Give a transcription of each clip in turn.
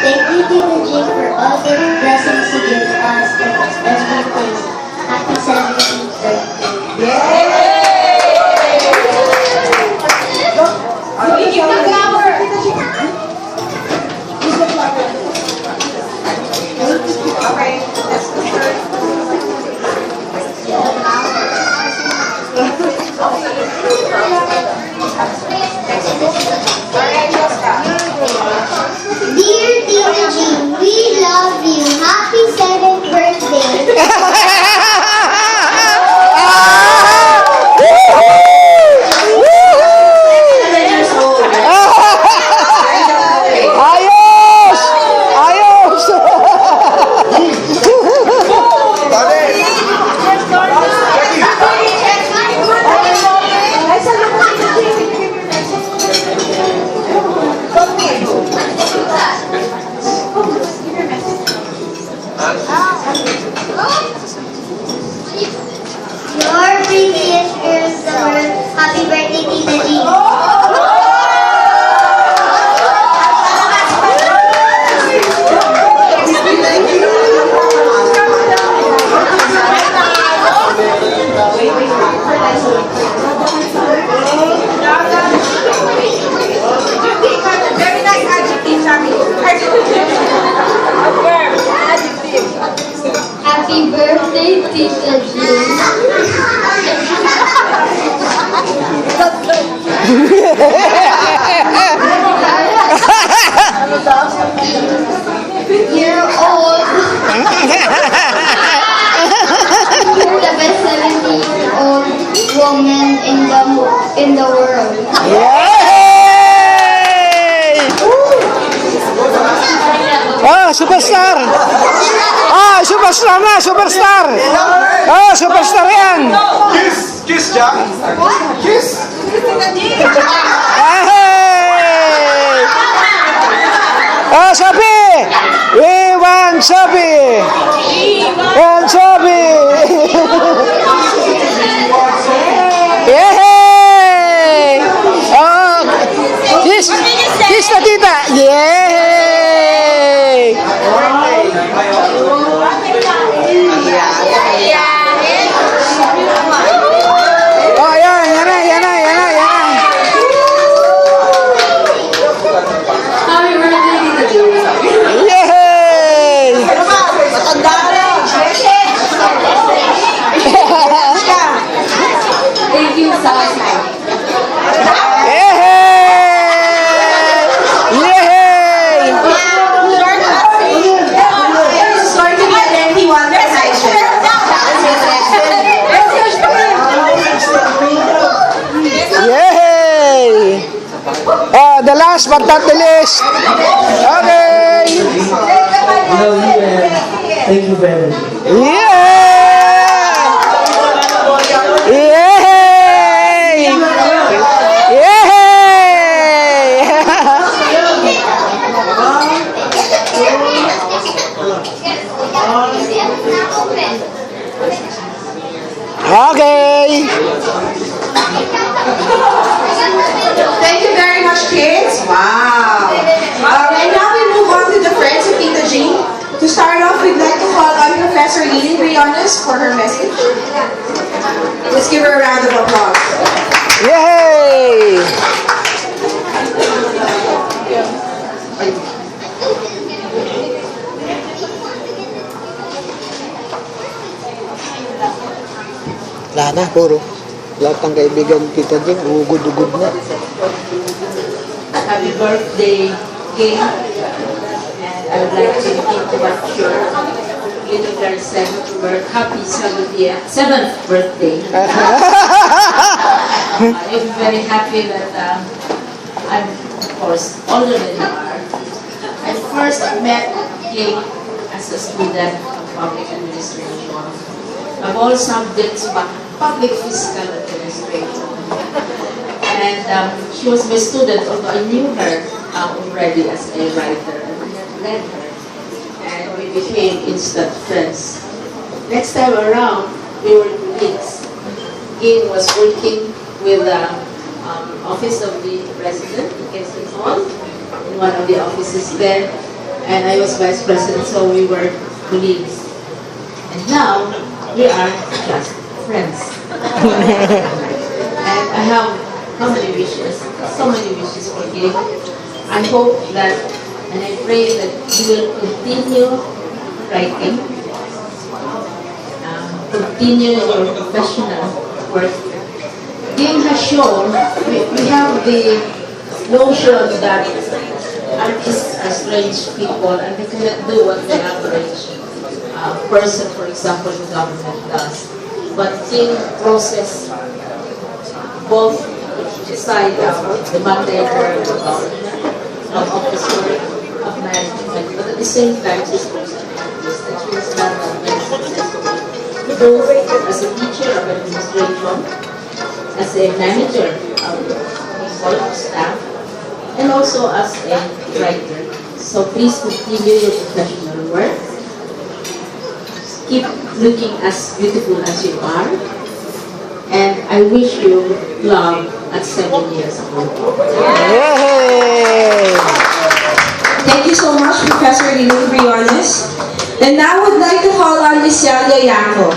Thank you, Tita Jane, for all the blessings you give us as birthdays. Happy 17th birthday. Dear Tita Jean, we love you. Happy 7th birthday. Ayos! Ayos! Your prettiest girl in the world. Happy birthday, Tita Jean. Very nice adjective, Shami. Happy birthday, Tita Jean. You're old. You're the best 17-year-old woman in the world. Yay! Ah, superstar! Ah, superstar na, superstar! Ah, superstar yan! Kiss! Kiss, Jack! Kiss! Hey! Ah, Sophie! We want Sophie! And Sophie! Yay! Oh, kiss! Kiss na tita! Yay! Oh, yan, yan na, yan na, yan na, yan na. Happy birthday, Tita Jean. Yay! Thank you, Sasha. Yay! Yay! Sorry to be a lengthy one. Yay! Oh, the last but not the least. Okay. Thank you very much. Yeah! Yay! Okay. Thank you very much, kids. Wow. And now we move on to the friends of Tita Jean. To start off, we'd like to call on Professor Lily Briones for her message. Let's give her a round of applause. Yay! Wala na, puro. Lahat ng kaibigan kita dyan, ugod-ugod na. Happy birthday, King. And I would like to repeat what your little girl said. Happy 7th birthday. I'm very happy that I'm, of course, older than you are. I first met King as a student of public administration. Of all subjects, but public fiscal administration. And she was my student, although I knew her already as a writer. I read her, and we became instant friends. Next time around, we were colleagues. King was working with office of the president in Quezon Hall, in one of the offices there, and I was vice president, so we were colleagues. And now, we are just friends. And I have how many wishes? So many wishes for him. I hope that, and I pray that you will continue writing, continue your professional work. Game has shown, we have the notion that artists are strange people and they cannot do what the average person, for example, in government does. But King process both side of the mandate work of government, of office work, of management, but at the same time, she's also an artist and she has done that very successfully. Both as a teacher of administration, as a manager of the staff, and also as a writer. So please continue your professional work. Keep looking as beautiful as you are. And I wish you love at 7 years old. Yay! Thank you so much, Professor Lino Briones. And now I would like to call on Ms. Celia Yanko.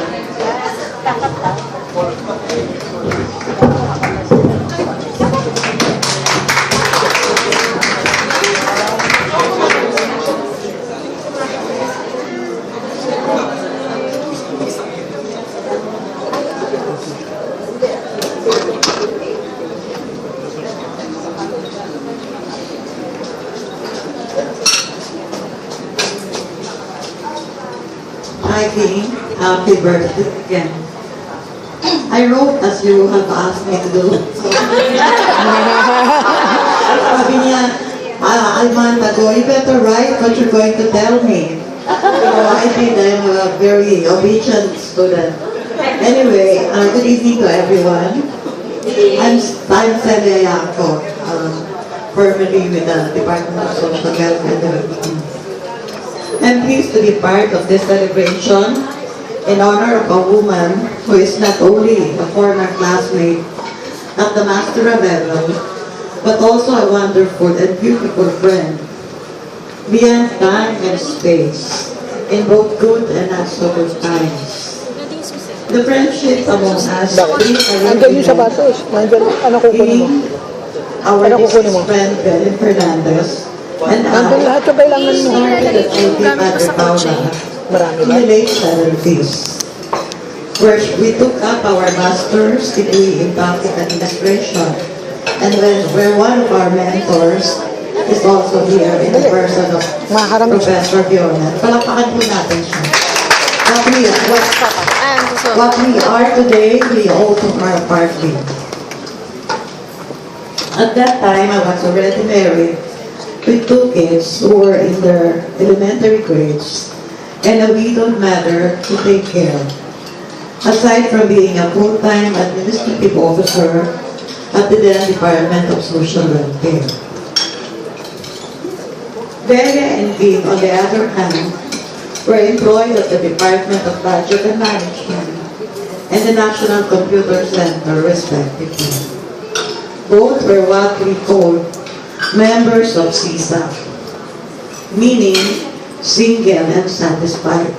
Hi, King. Happy birthday again. I wrote as you have asked me to do. Sabi niya, a month ago, you better write what you're going to tell me. So I did. I'm a very obedient student. Anyway, good evening to everyone. I'm Celia Yanko, formerly with the Department of Social Welfare and Development. I'm pleased to be part of this celebration in honor of a woman who is not only a former classmate at the master level, but also a wonderful and beautiful friend beyond time and space, in both good and not so good times. The friendship among us Nandun yung sapatos. Nandun, ano kukunin mo? our Ano kukunin mo? business friend Belen Fernandez and Nandun lahat yung kailangan mo. started at UP Mother Paula Marami in ba? the late 70s, where we took up our master's degree in public administration, and where one of our mentors is also here in the person of Makakarami siya. Professor Fiona. Palakpakan po natin siya. What we are today, we owe to her partly. At that time, I was already married with 2 kids who were in their elementary grades and a widowed mother to take care of. Aside from being a full-time administrative officer at the then Department of Social Welfare. Delia and Kim, on the other hand, were employed at the Department of Budget and Management and the National Computer Center, respectively. Both were what we call members of CSAP, meaning single and satisfied.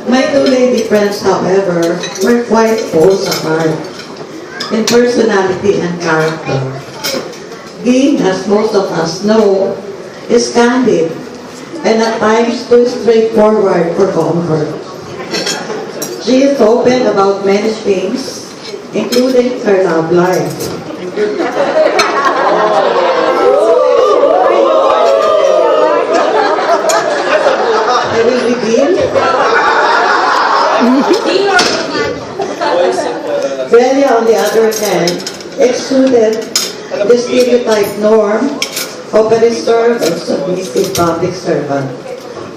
My 2 lady friends, however, were quite poles apart in personality and character. Ging, as most of us know, is candid and at times too straightforward for comfort. She is open about many things, including her love life. I will begin. Delia, on the other hand, exuded the stereotype norm of a reserved and submissive public servant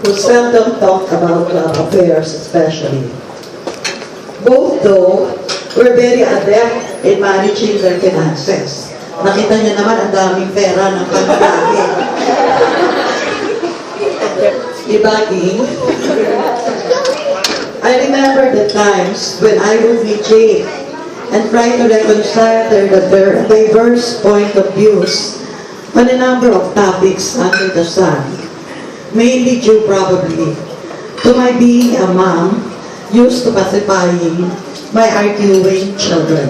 who seldom talked about love affairs especially. Both, though, were very adept in managing their finances. Nakita niyo naman ang daming pera ng pagkakali. Diba, King? I remember the times when I would meet Jane and try to reconcile their diverse point of views on a number of topics under the sun, mainly due probably to my being a mom used to pacifying my arguing children.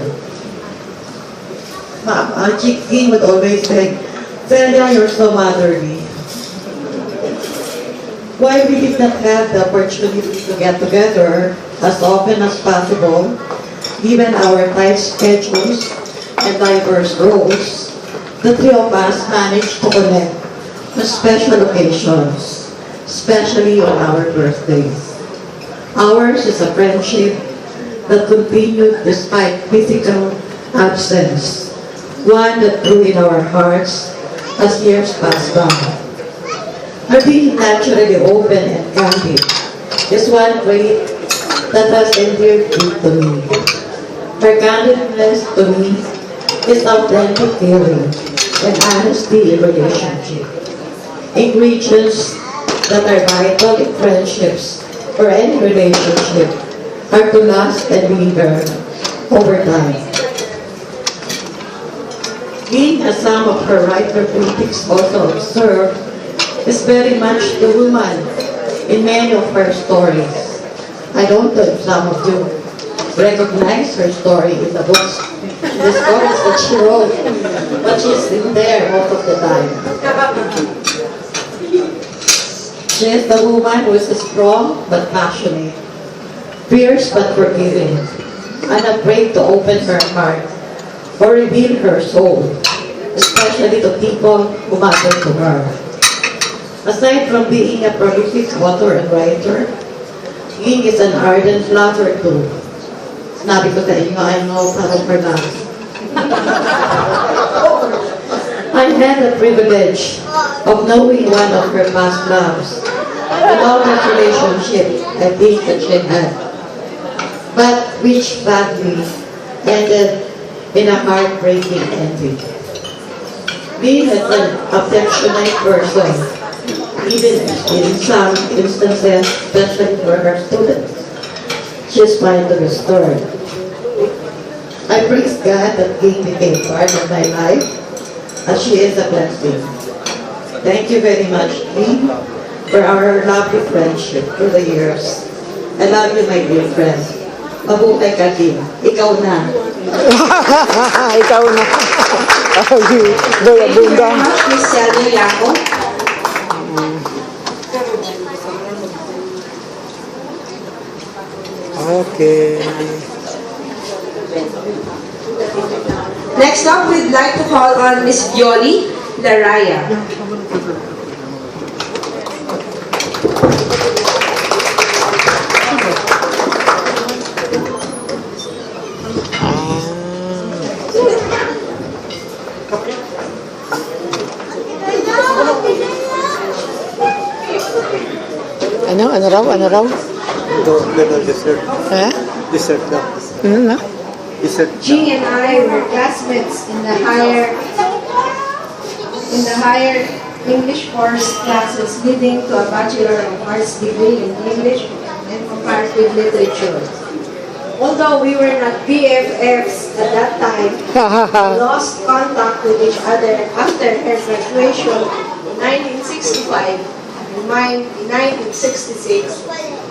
Jane would always say, Celia, you're so motherly. While we did not have the opportunity to get together as often as possible, given our tight schedules and diverse roles, the three of us managed to connect on special occasions, especially on our birthdays. Ours is a friendship that continued despite physical absence, one that grew in our hearts as years passed by. Our being naturally open and candid is one trait that has endeared it to me. Her candidness to me is authentic caring and honesty in relationship. Ingredients that are vital in friendships or any relationship are to last and linger over time. Being as some of her writer critics also observe, is very much the woman in many of her stories. I don't know if some of you recognize her story in the books, the stories that she wrote, but she's in there most of the time. She is the woman who is strong but passionate, fierce but forgiving, unafraid to open her heart or reveal her soul, especially to people who matter to her. Aside from being a prolific author and writer, Ying is an ardent lover too. Sinabi ko sa inyo, I know how to pronounce. I had the privilege of knowing one of her past loves and all that relationship I think that she had, but which badly ended in a heartbreaking ending. Being an affectionate person, even in some instances, especially for her students, she is fine to restore. I praise God that King became part of my life, as she is a blessing. Thank you very much, King, for our lovely friendship through the years. I love you, my dear friend. Mabuhay ka, King. Ikaw na. Ikaw na. Thank you very much, Miss Celia Yaco. Okay. Next up, we'd like to call on Miss Yoli Laraya. Ano raw? Dessert. Eh? Dessert na. Ano na? Dessert. Jing and I were classmates in the higher English course classes leading to a Bachelor of Arts degree in English and Comparative Literature. Although we were not BFFs at that time, we lost contact with each other after her graduation in 1965 and mine in 1966.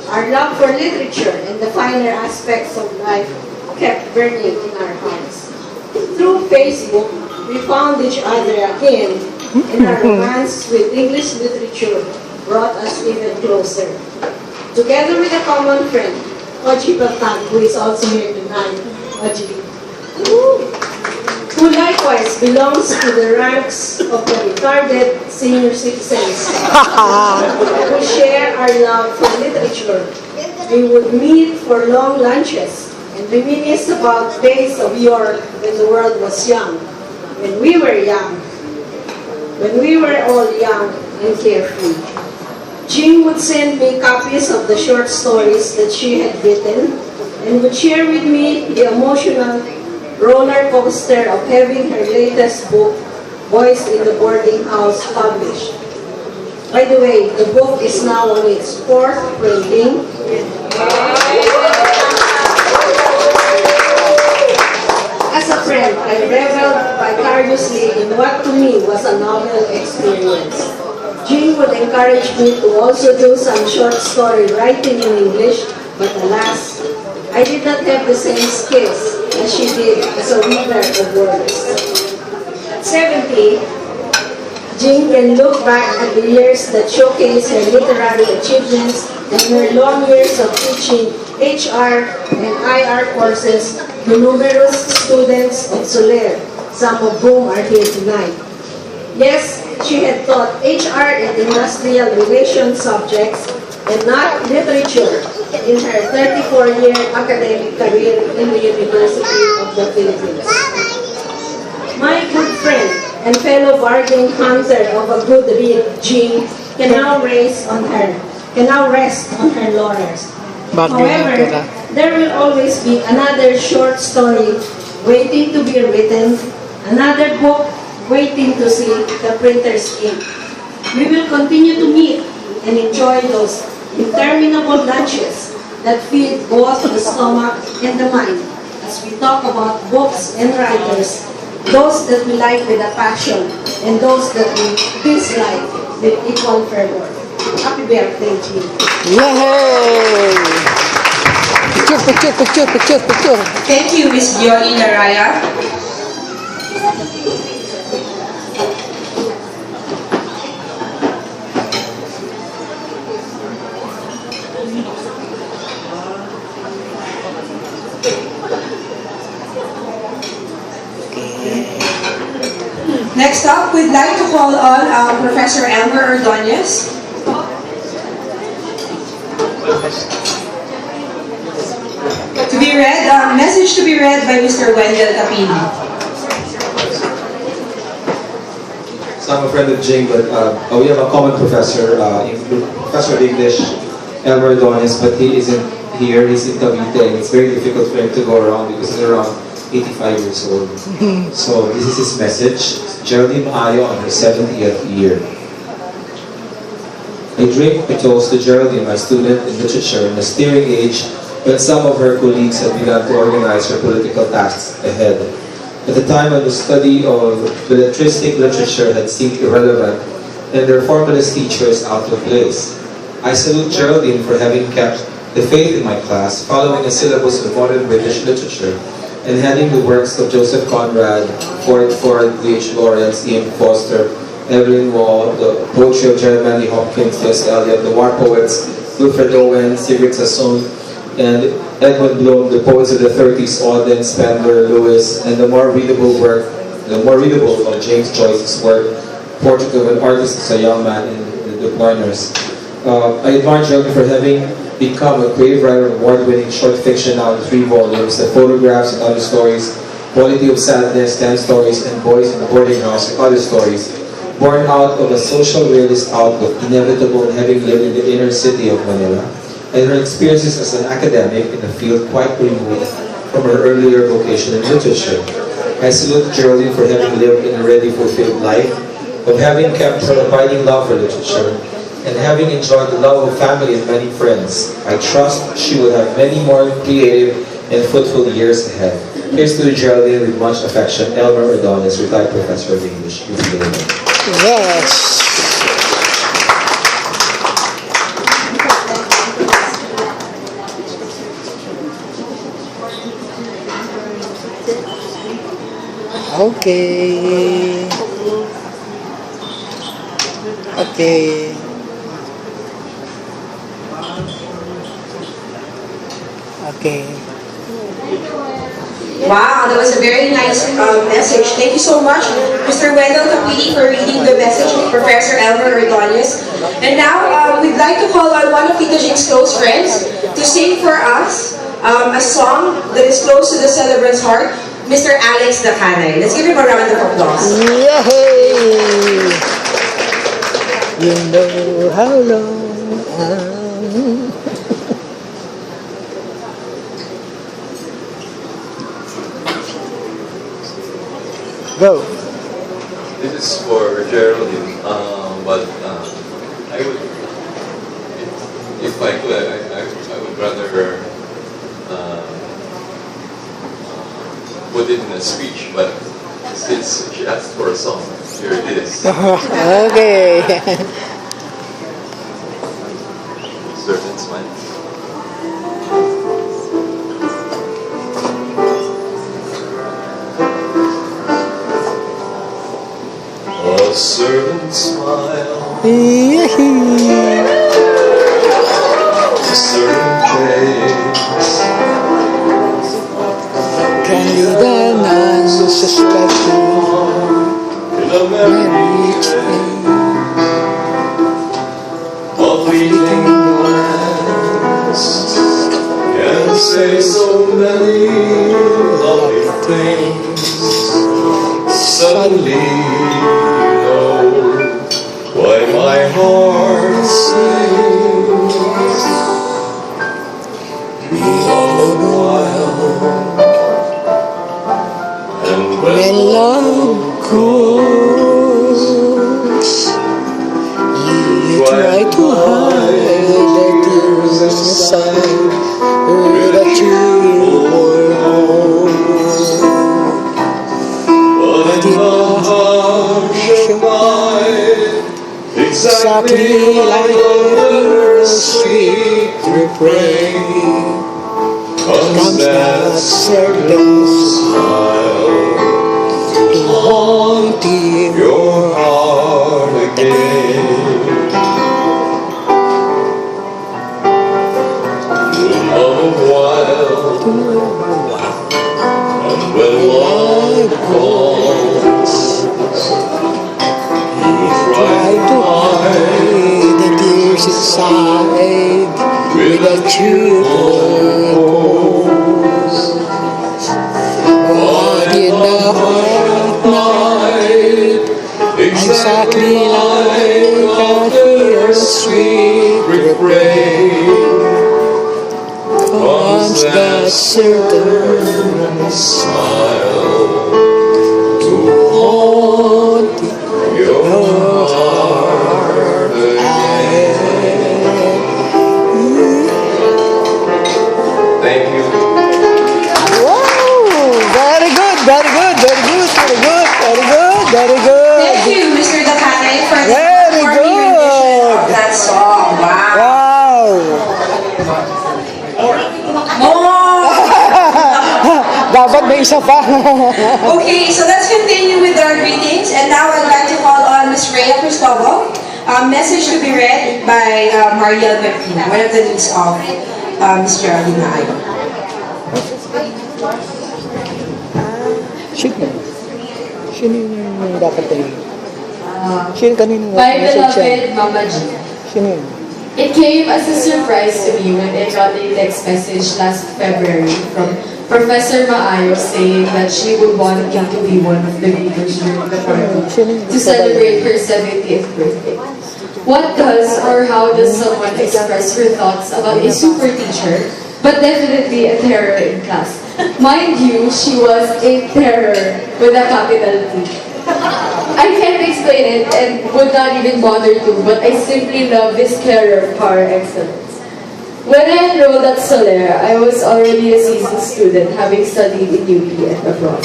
Our love for literature and the finer aspects of life kept burning in our hearts. Through Facebook, we found each other again, and our romance with English literature brought us even closer. Together with a common friend, Oji Patang, who is also here tonight, Oji, who likewise belongs to the ranks of the retarded senior citizens who share our love for literature. We would meet for long lunches and reminisce about days of yore when the world was young, when we were young, when we were all young and carefree. Jing would send me copies of the short stories that she had written and would share with me the emotional roller coaster of having her latest book, Boys in the Boarding House, published. By the way, the book is now on its 4th printing. As a friend, I reveled vicariously in what to me was a novel experience. Jean would encourage me to also do some short story writing in English, but alas, I did not have the same skills as she did as a reader of words. At 70, Jean can look back at the years that showcase her literary achievements and her long years of teaching HR and IR courses to numerous students of Soler, some of whom are here tonight. Yes, she had taught HR and industrial relations subjects and not literature in her 34-year academic career in the University of the Philippines. My good friend and fellow bargain hunter of a good read, Jean, can now rest on her laurels. However, there will always be another short story waiting to be written, another book waiting to see the printer's ink. We will continue to meet and enjoy those interminable lunches that feed both the stomach and the mind as we talk about books and writers, those that we like with a passion and those that we dislike with equal fervor. Happy birthday, Jean. Yay! Picture. Thank you, Miss Yoli Laraya. Next up, we'd like to call on Professor Elmer Ordonez. To be read, message to be read by Mr. Wendell Capini. So I'm a friend of Jing, but we have a common professor, Professor of English, Elmer Ordonez, but he isn't here, he's in Cavite, and it's very difficult for him to go around because he's around 85 years old. So this is his message. Geraldine Maayo on her 70th year. I drink a toast to Geraldine, my student in literature, in a steering age when some of her colleagues had begun to organize her political tasks ahead. At the time when the study of belletristic literature had seemed irrelevant and their formalist teachers out of place. I salute Geraldine for having kept the faith in my class, following a syllabus of modern British literature, and handing the works of Joseph Conrad, Ford, D.H. Lawrence, E.M. Foster, Evelyn Waugh, the poetry of Jeremiah Hopkins, T.S. Eliot, the war poets, Wilfred Owen, Sigrid Sassoon, and Edmund Bloom, the poets of the 30s, Auden, Spender, Lewis, and the more readable of James Joyce's work, Portrait of an Artist as a Young Man in the Pointers. I admire Geraldine for having become a creative writer of award-winning short fiction now in 3 volumes, The Photographs and Other Stories, Quality of Sadness, 10 Stories, and Boys in the Boarding House and Other Stories, born out of a social realist outlook inevitable in having lived in the inner city of Manila, and her experiences as an academic in a field quite removed from her earlier vocation in literature. I salute Geraldine for having lived in a already fulfilled life, of having kept her abiding love for literature, and having enjoyed the love of family and many friends. I trust she will have many more creative and fruitful years ahead. Here's to Geraldine with much affection, Elmer Ordonez, retired professor of English. Yes. Okay. Okay. Wow, that was a very nice message. Thank you so much, Mr. Wendell Capini, for reading the message of Professor Elmer Ordonez. And now, we'd like to call on one of Tita Jing's close friends to sing for us a song that is close to the celebrant's heart, Mr. Alex Dacanay. Let's give him a round of applause. Yay! You know how long Go. This is for Geraldine, but I would, if I could, I would rather put it in a speech, but since she asked for a song, here it is. Okay. Certain smile. A certain smile, a certain face, Candida non-suspecting in a memory a fleeting glance can say so many lovely things. Suddenly you know why my heart sings. All the while, and when love goes, you try to hide the tears inside with a tearful rose. but in the hush of night, exactly like a sweet refrain, comes that certain smile to haunt your heart again. To love a while, and when love calls, you try to hide the tears inside with a tearful pose. But in the hot night, exactly like a sweet refrain, comes that certain smile to haunt your heart again. Thank you. Wow! Very good, very good, very good, very good, very good, very good. Thank you, Mr. Dakane, for the Very performing rendition of good. that song. Wow. Wow! More! Dapat may isa pa. Okay, so let's continue with our greetings. And now I'd like to call on Ms. Rhea Cristobo. Message to be read by Mariel Mepina, one of the leads of Ms. Geraldine Maayo. Sino yung dapat tayo? Sino kanina? My beloved Mama G. Sino yun? It came as a surprise to me when I got a text message last February from Professor Maayo saying that she would want me to be one of the leaders during the party to celebrate her 70th birthday. What does or how does someone express her thoughts about a super teacher, but definitely a terror in class? Mind you, she was a terror with a capital T. I can't explain it and would not even bother to, but I simply love this career of power excellence. When I enrolled at Soler, I was already a seasoned student, having studied in UP and abroad.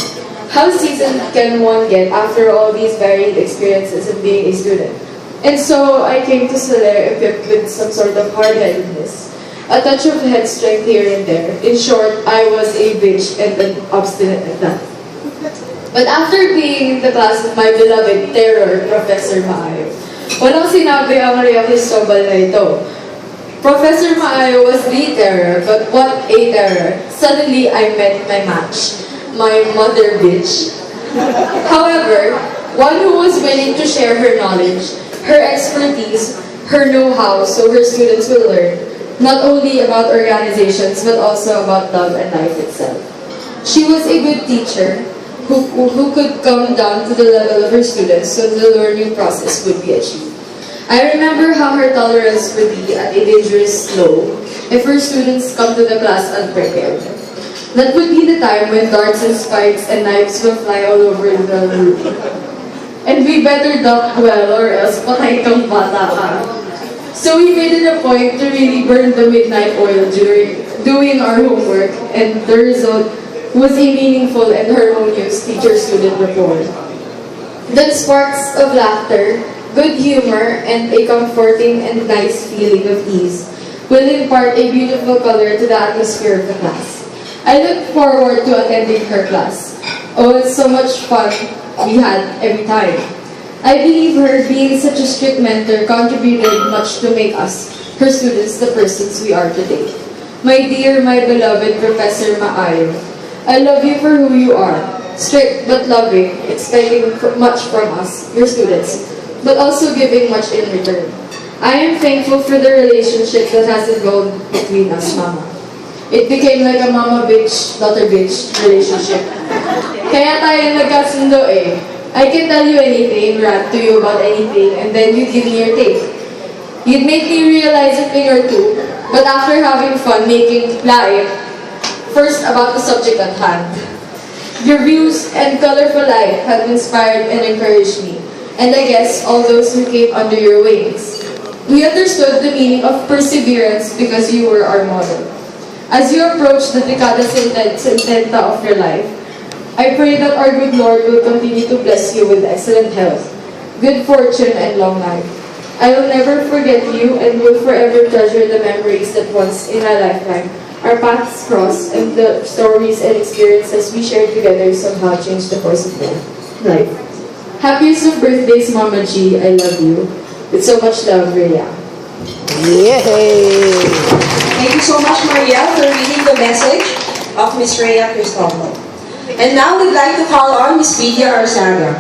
How seasoned can one get after all these varied experiences of being a student? And so I came to Soler equipped with some sort of hard-headedness, a touch of head strength here and there. In short, I was a bitch and an obstinate at that. But after being in the class of my beloved terror, Professor Maayo, walang sinabi ang Rhea Cristobal na ito. Professor Maayo was the terror, but what a terror. Suddenly, I met my match, my mother bitch. However, one who was willing to share her knowledge, her expertise, her know-how, so her students will learn, not only about organizations, but also about love and life itself. She was a good teacher, who could come down to the level of her students so the learning process would be achieved. I remember how her tolerance would be at a dangerous low if her students come to the class unprepared. That would be the time when darts and spikes and knives will fly all over the room. And we better duck well or else patay kang bata ka. So we made it a point to really burn the midnight oil during doing our homework, and the result was a meaningful and harmonious teacher-student rapport. Then sparks of laughter, good humor, and a comforting and nice feeling of ease will impart a beautiful color to the atmosphere of the class. I look forward to attending her class. Oh, it's so much fun we had every time. I believe her being such a strict mentor contributed much to make us, her students, the persons we are today. My dear, my beloved Professor Maayo, I love you for who you are. Strict but loving, expecting much from us, your students, but also giving much in return. I am thankful for the relationship that has evolved between us, Mama. It became like a mama bitch, daughter bitch relationship. Kaya tayo nagkasundo eh. I can tell you anything, rant to you about anything, and then you give me your take. You'd make me realize a thing or two, but after having fun making lae, first about the subject at hand. Your views and colorful life have inspired and encouraged me, and I guess all those who came under your wings. We understood the meaning of perseverance because you were our model. As you approach the decada cententa of your life, I pray that our good Lord will continue to bless you with excellent health, good fortune, and long life. I will never forget you and will forever treasure the memories that once in a lifetime our paths crossed and the stories and experiences we shared together somehow changed the course of life. Happiest of birthdays, Mama G. I love you. With so much love, Rhea. Yay! Thank you so much, Maria, for reading the message of Miss Rhea Cristomo. And now we'd like to call on Miss Lydia Arzaga.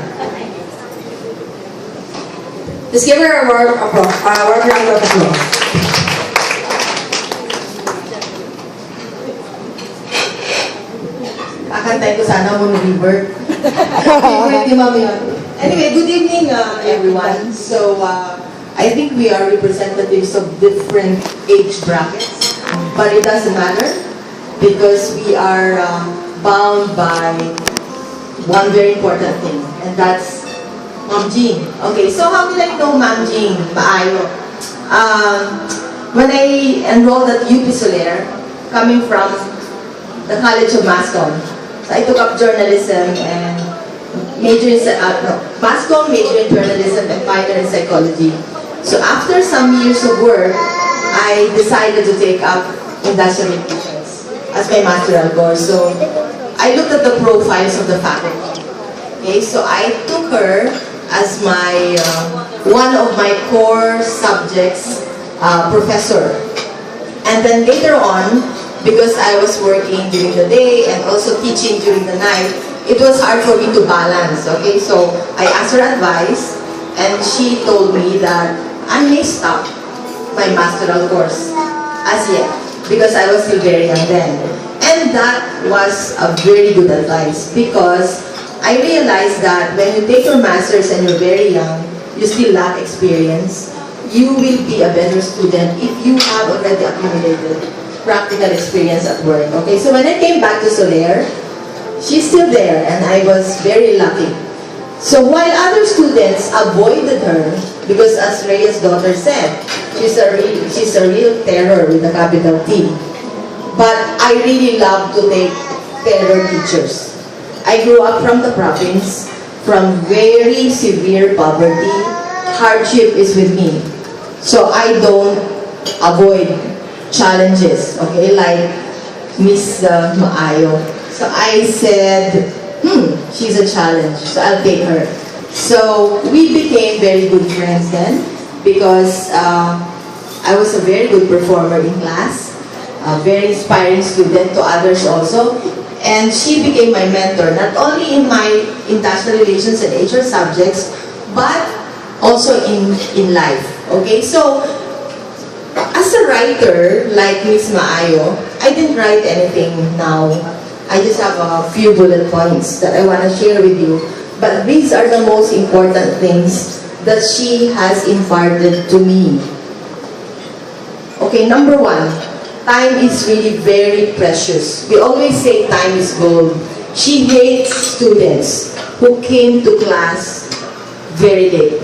Let's give her a warm round of applause. Kakantay ko sana Moon River. Favorite ni Mami yun. Anyway, good evening everyone. So, I think we are representatives of different age brackets. But it doesn't matter because we are bound by one very important thing. And that's Ma'am Jean. Okay, so how did I know Ma'am Jean Maayo? When I enrolled at UP Soler, coming from the College of Mascom, so I took up journalism and major in Mascom, major in journalism, and minor in psychology. So after some years of work, I decided to take up industrial relations as my masteral course. So I looked at the profiles of the faculty. Okay, so I took her as my one of my core subjects professor. And then later on, because I was working during the day and also teaching during the night, it was hard for me to balance, okay? So I asked her advice, and she told me that I may stop my masteral course as yet, because I was still very young then. And that was a very good advice, because I realized that when you take your master's and you're very young, you still lack experience, you will be a better student if you have already accumulated practical experience at work. Okay, so when I came back to Soler, she's still there and I was very lucky. So while other students avoided her, because as Rhea's daughter said, she's a real terror with a capital T. But I really love to take terror teachers. I grew up from the province, from very severe poverty. Hardship is with me. So I don't avoid challenges, okay, like Miss Maayo. So I said, she's a challenge, so I'll take her. So we became very good friends then, because I was a very good performer in class, a very inspiring student to others also, and she became my mentor, not only in my industrial relations and HR subjects, but also in life, okay? So, as a writer, like Miss Maayo, I didn't write anything now. I just have a few bullet points that I want to share with you. But these are the most important things that she has imparted to me. Okay, number one, time is really very precious. We always say time is gold. She hates students who came to class very late.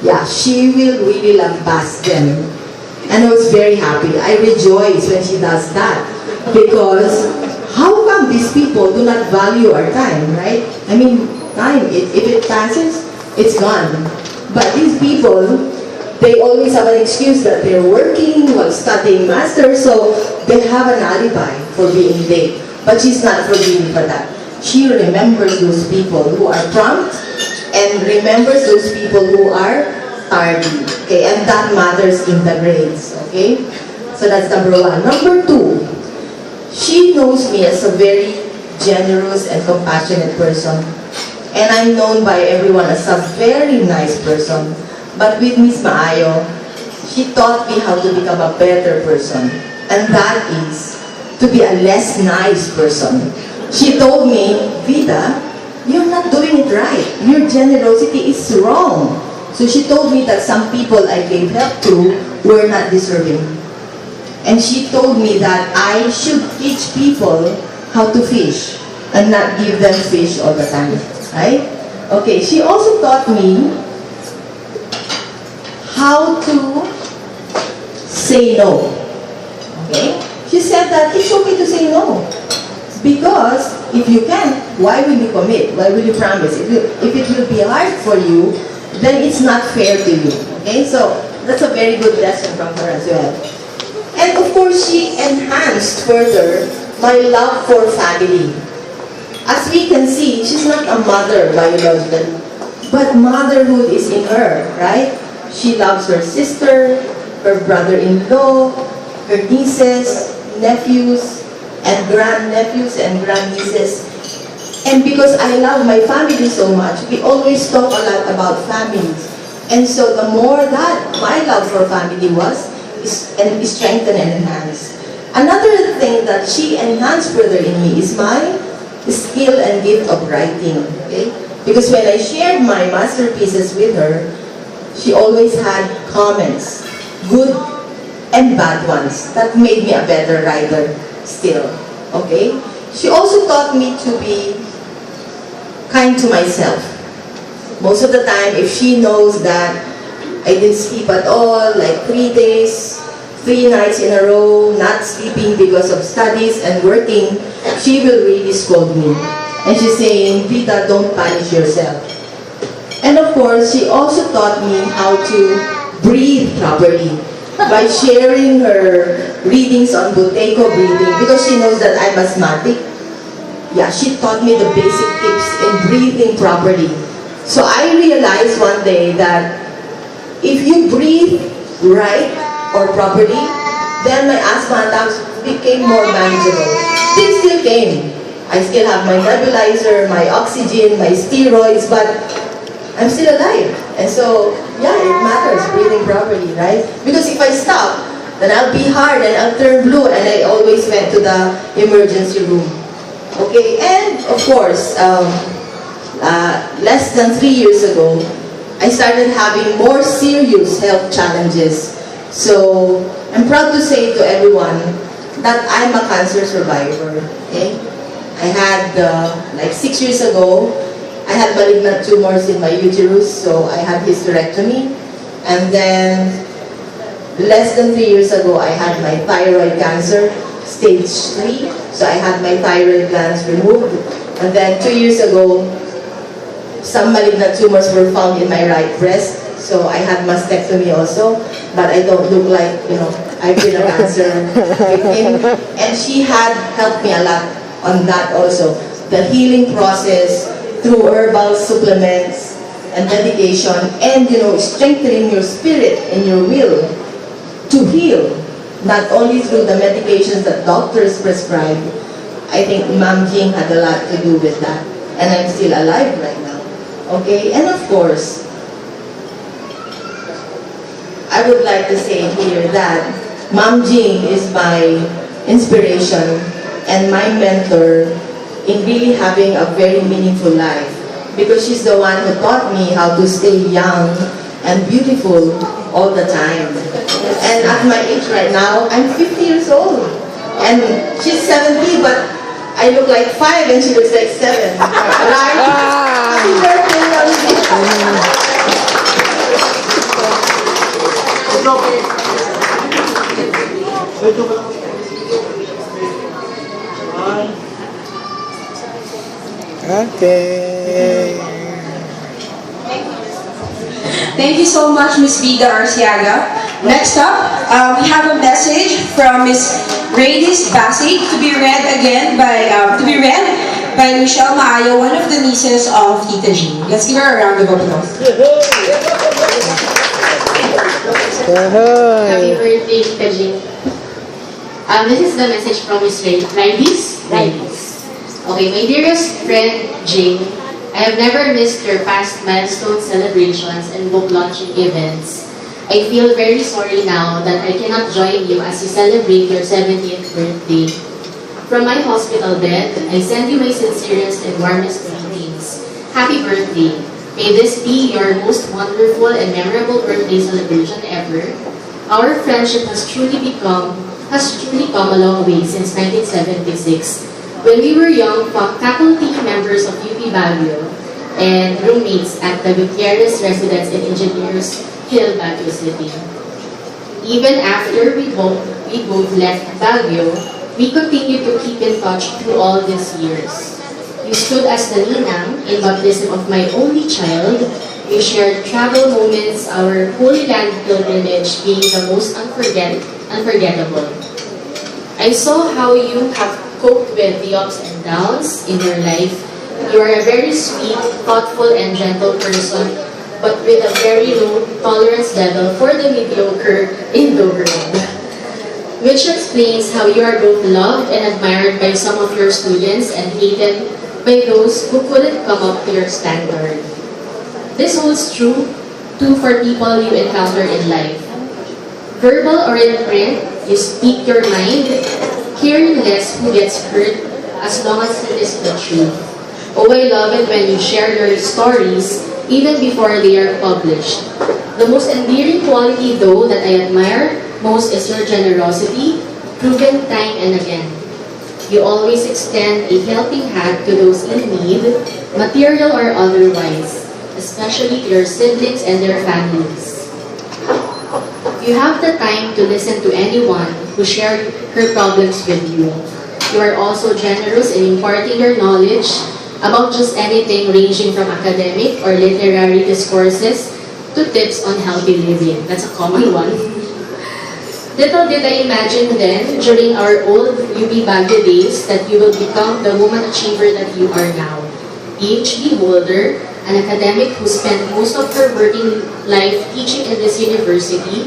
Yeah, she will really lambast them. And I was very happy. I rejoice when she does that. Because how come these people do not value our time, right? I mean, time, if it passes, it's gone. But these people, they always have an excuse that they're working while studying master, so they have an alibi for being late. But she's not forgiven for that. She remembers those people who are prompt and remembers those people who are tardy. Okay, and that matters in the grades. Okay, so that's number one. Number two, she knows me as a very generous and compassionate person. And I'm known by everyone as a very nice person. But with Miss Maayo, she taught me how to become a better person. And that is to be a less nice person. She told me, Vida, you're not doing it right. Your generosity is wrong. So she told me that some people I gave help to were not deserving. And she told me that I should teach people how to fish and not give them fish all the time. Right? Okay, she also taught me how to say no. Okay? She said that it's okay to say no. Because if you can't, why will you commit? Why will you promise? If it will be hard for you, then it's not fair to you. Okay? So that's a very good lesson from her as well. And of course, she enhanced further my love for family. As we can see, she's not a mother biologically, but motherhood is in her, right? She loves her sister, her brother-in-law, her nieces, nephews, and grandnephews and grandnieces. And because I love my family so much, we always talk a lot about families. And so the more that my love for family was, is strengthened and enhanced. Another thing that she enhanced further in me is my skill and gift of writing. Okay? Because when I shared my masterpieces with her, she always had comments, good and bad ones, that made me a better writer still. Okay? She also taught me to be kind to myself. Most of the time, if she knows that I didn't sleep at all, like 3 days, 3 nights in a row, not sleeping because of studies and working, she will really scold me. And she's saying, Vita, don't punish yourself. And of course, she also taught me how to breathe properly by sharing her readings on Buteco breathing, because she knows that I'm asthmatic. Yeah, she taught me the basic tips in breathing properly. So I realized one day that if you breathe right or properly, then my asthma attacks became more manageable. They still came. I still have my nebulizer, my oxygen, my steroids, but I'm still alive. And so, yeah, it matters, breathing properly, right? Because if I stop, then I'll be hard and I'll turn blue, and I always went to the emergency room. Okay, and of course, less than 3 years ago, I started having more serious health challenges. So, I'm proud to say to everyone that I'm a cancer survivor. Okay? I had, like 6 years ago, I had malignant tumors in my uterus, so I had hysterectomy. And then, less than 3 years ago, I had my thyroid cancer, stage 3. So I had my thyroid glands removed. And then 2 years ago, some malignant tumors were found in my right breast. So I had mastectomy also, but I don't look like, I've been a cancer victim. And she had helped me a lot on that also. The healing process through herbal supplements and medication, and, strengthening your spirit and your will to heal, not only through the medications that doctors prescribe. I think Ma'am Jing had a lot to do with that. And I'm still alive right now. Okay, and of course, I would like to say here that Ma'am Jing is my inspiration and my mentor in really having a very meaningful life, because she's the one who taught me how to stay young and beautiful all the time. And at my age right now, I'm 50 years old. And she's 70, but I look like 5 and she looks like 7. Right? Happy birthday, Ma'am Jing. Okay. Thank you so much, Miss Vida Arciaga. Next up, we have a message from Miss Radis Basig to be read by Michelle Maayo, one of the nieces of Tita Jean. Let's give her a round of applause. Happy birthday, Tita Jean. This is the message from Miss Radis. Okay, my dearest friend, Jane, I have never missed your past milestone celebrations and book launching events. I feel very sorry now that I cannot join you as you celebrate your 70th birthday. From my hospital bed, I send you my sincerest and warmest greetings. Happy birthday. May this be your most wonderful and memorable birthday celebration ever. Our friendship has truly come a long way since 1976. When we were young faculty members of UP Baguio and roommates at the Gutierrez Residence in Engineers Hill, Baguio City. Even after we both left Baguio, we continued to keep in touch through all these years. You stood as the ninang in baptism of my only child. We shared travel moments, our Holy Land pilgrimage being the most unforgettable. I saw how you have coped with the ups and downs in your life. You are a very sweet, thoughtful, and gentle person, but with a very low tolerance level for the mediocre in the world. Which explains how you are both loved and admired by some of your students and hated by those who couldn't come up to your standard. This holds true too for people you encounter in life. Verbal or in print, you speak your mind, caring less who gets hurt as long as it is the truth. Oh, I love it when you share your stories even before they are published. The most endearing quality though that I admire most is your generosity, proven time and again. You always extend a helping hand to those in need, material or otherwise, especially to your siblings and their families. You have the time to listen to anyone who shared her problems with you. You are also generous in imparting your knowledge about just anything ranging from academic or literary discourses to tips on healthy living. That's a common one. Little did I imagine then, during our old UP Baguio days, that you will become the woman achiever that you are now. PhD holder, an academic who spent most of her working life teaching in this university,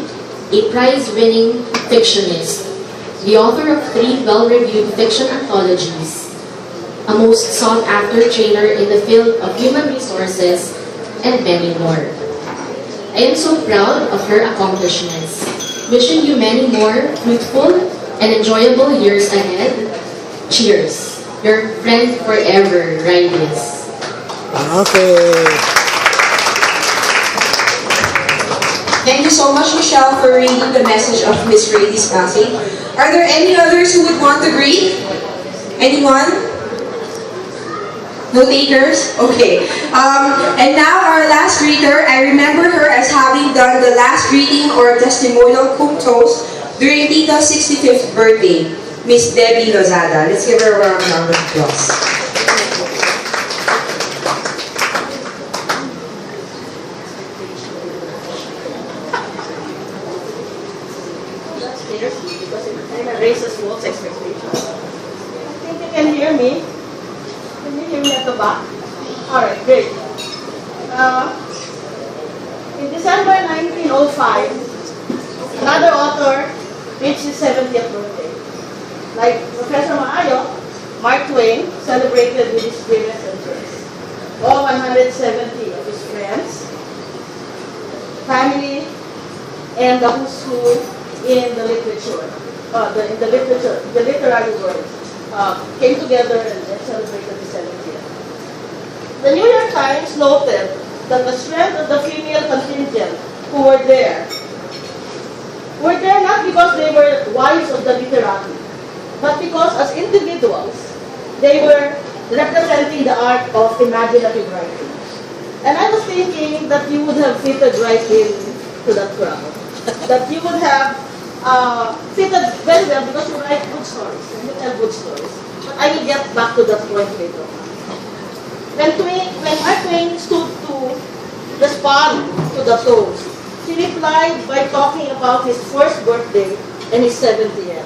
a prize-winning fictionist, the author of 3 well-reviewed fiction anthologies, a most sought-after trainer in the field of human resources, and many more. I am so proud of her accomplishments. Wishing you many more fruitful and enjoyable years ahead. Cheers. Your friend forever, Rydis. Okay. Thank you so much, Michelle, for reading the message of Miss Radis Basig. Are there any others who would want to greet? Anyone? No takers? Okay. And now our last greeter, I remember her as having done the last greeting or testimonial cook toast during Tita's 65th birthday, Miss Debbie Lozada. Let's give her a round of applause. Raises false expectations. I think you can hear me. Can you hear me at the back? Alright, great. In December 1905, another author reached his 70th birthday. Like Professor Maayo, Mark Twain celebrated with his brilliance and grace. All 170 of his friends, family, and the who's who in the literature. The literary world came together and celebrated the 70th. The New York Times noted that the strength of the female contingent who were there not because they were wives of the literati, but because as individuals, they were representing the art of imaginative writing. And I was thinking that you would have fitted right in to that crowd. that you would have fitted very well because you write good stories and you tell good stories. But I will get back to that point later on. When Mark Twain stood to respond to the toast, he replied by talking about his first birthday and his 70th.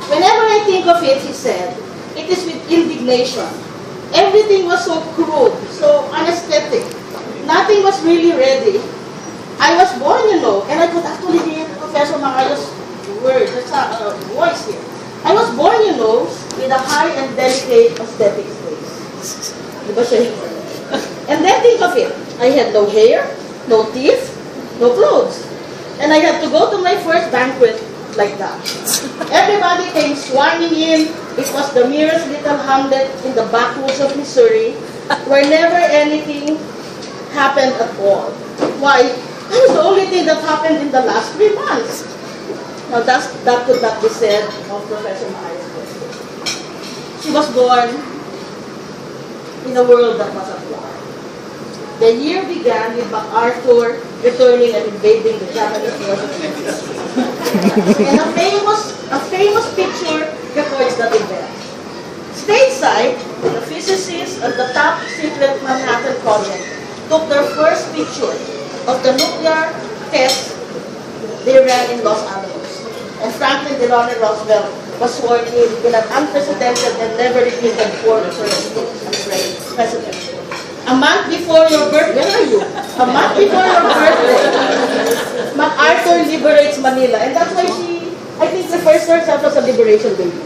Whenever I think of it, he said, it is with indignation. Everything was so crude, so unaesthetic. Nothing was really ready. I was born, and I could actually hear Professor Macayo's word, voice here. I was born, with a high and delicate aesthetic face. Diba siya? And then think of it. I had no hair, no teeth, no clothes. And I had to go to my first banquet like that. Everybody came swarming in. It was the merest little hamlet in the backwoods of Missouri where never anything happened at all. Why? That was the only thing that happened in the last 3 months. Now that could not be said of Professor Macayo's birthday. She was born in a world that was at war. The year began with MacArthur returning and invading the Japanese forces. And a famous picture records that event. Stateside, the physicists at the top secret Manhattan Project took their first picture of the nuclear test they ran in Los Alamos. And Franklin Delano Roosevelt was sworn in an unprecedented and never repeated fourth term as president. A month before your birthday, where are you? A month before your birthday, MacArthur liberates Manila. And that's why she, I think, refers to herself as a liberation baby.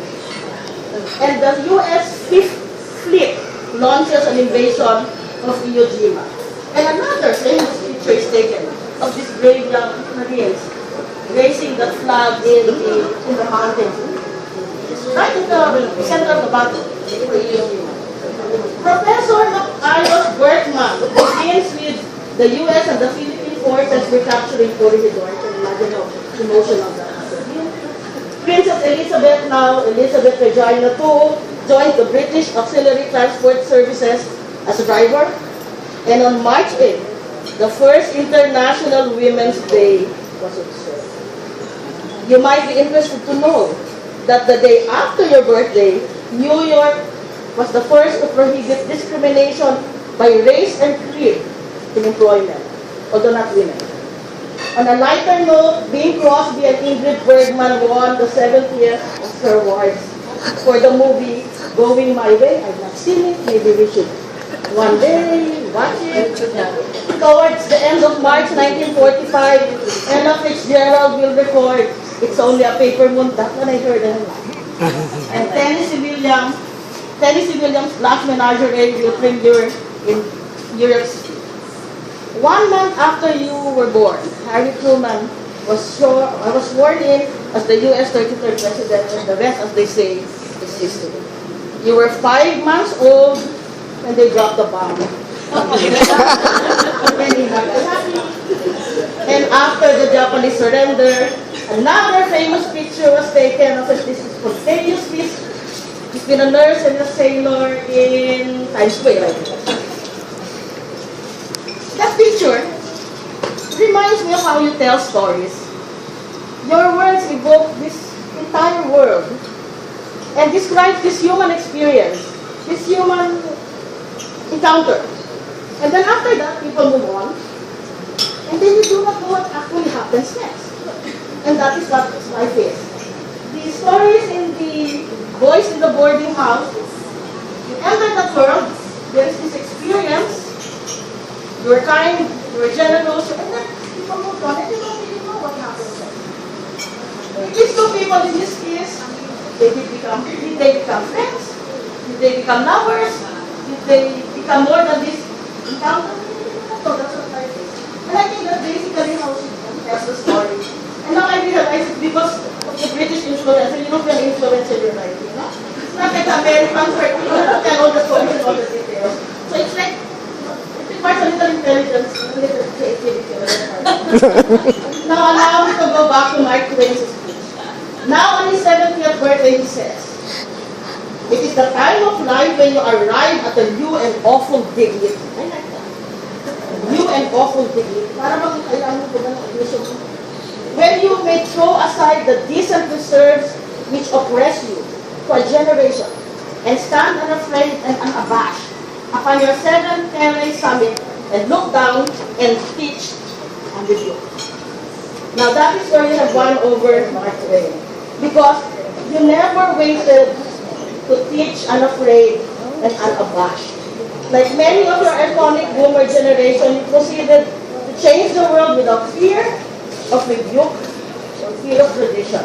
And the U.S. Fifth Fleet launches an invasion of Iwo Jima. And another famous picture is taken of these brave young Marines raising that flag in the mountains. It's right in the center of the battle for Iwo Jima. Professor Alois Berkman begins with the U.S. and the Philippine forces recapturing Corregidor. You can imagine the emotion of that. Princess Elizabeth, now Elizabeth Regina II, joined the British Auxiliary Transport Services as a driver. And on March 8th, the first International Women's Day was observed. You might be interested to know that the day after your birthday, New York was the first to prohibit discrimination by race and creed in employment, although not women. On a lighter note, Bing Crosby and Ingrid Bergman won the 70th Oscar Awards for the movie Going My Way. I've not seen it, maybe we should one day watch it. Towards the end of March 1945, Ella Fitzgerald will record It's Only a Paper Moon. That one I heard and laughed. And Tennessee Williams' Black Menagerie will premiere in New York City. 1 month after you were born, Harry Truman was sworn in as the U.S. 33rd President, and the rest, as they say, is history. You were 5 months old when they dropped the bomb. And after the Japanese surrender, another famous picture was taken of this spontaneous piece between a nurse and a sailor in Times Square. That picture reminds me of how you tell stories. Your words evoke this entire world and describe this human experience, this human encounter. And then after that, people move on, and then you do not know what actually happens next. And that is what life is. The stories in the Boys in the Boarding House, you enter that world, there is this experience, you were kind, you were generous, and then people move on, and you don't really know what happens next. These two people in this case, did they become friends? Did they become lovers? Did they become more than this encounter? So that's what life is. And I think that's basically how she tells the story. And now I realize it because of the British influence, and European influence in your life, you know? It's not like Americans where you don't tell all the stories and all the details. So it's like, it requires a little intelligence, a little creativity. Now allow me to go back to Mark Twain's speech. Now on his 70th birthday, he says, "It is the time of life when you arrive at a new and awful dignity." I like that. New and awful degree. Para bang kailangan ko ba ng admission? When you may throw aside the decent reserves which oppress you for a generation, and stand unafraid and unabashed upon your sedentary summit, and look down and teach and rebuke. Now that is where you have won over Mark Twain. Because you never waited to teach unafraid and unabashed. Like many of your iconic boomer generation, you proceeded to change the world without fear of rebuke or fear of tradition.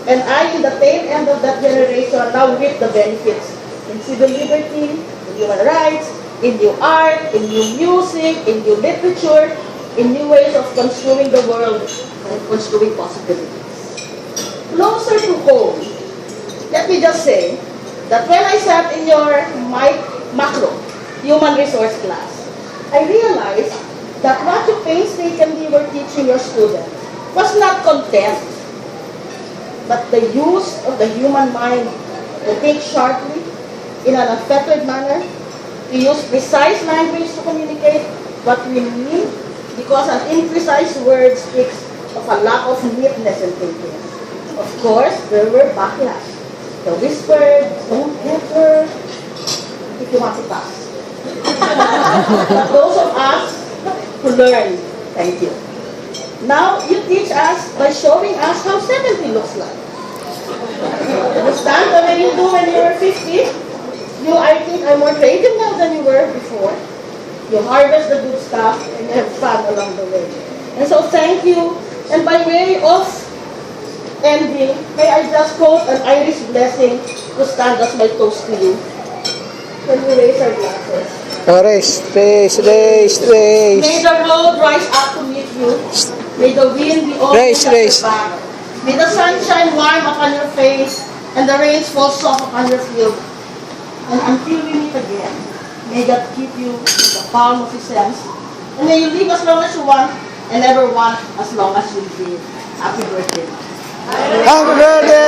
And I, in the tail end of that generation, now reap the benefits in civil liberty, in human rights, in new art, in new music, in new literature, in new ways of construing the world and construing possibilities. Closer to home, let me just say that when I sat in your macro human resource class, I realized that what you painstakingly were teaching your students was not content, but the use of the human mind to think sharply, in an unfettered manner, to use precise language to communicate what we mean, because an imprecise word speaks of a lack of neatness in thinking. Of course, there were backlash. The whispered, don't ever, if you want to pass. But those of us who learn, thank you. Now, you teach us by showing us how 70 looks like. You stand the way you do when you were 50. You, I think, are more creative now than you were before. You harvest the good stuff and you have fun along the way. And so thank you. And by way of ending, may I just quote an Irish blessing to stand as my toast to you. When we raise our glasses. Race. May the road rise up to meet you. May the wind be always at your back. May the sun shine warm upon your face and the rains fall soft upon your field. And until we meet again, may God keep you in the palm of His hands. And may you live as long as you want and never want as long as you live. Happy birthday. Happy birthday!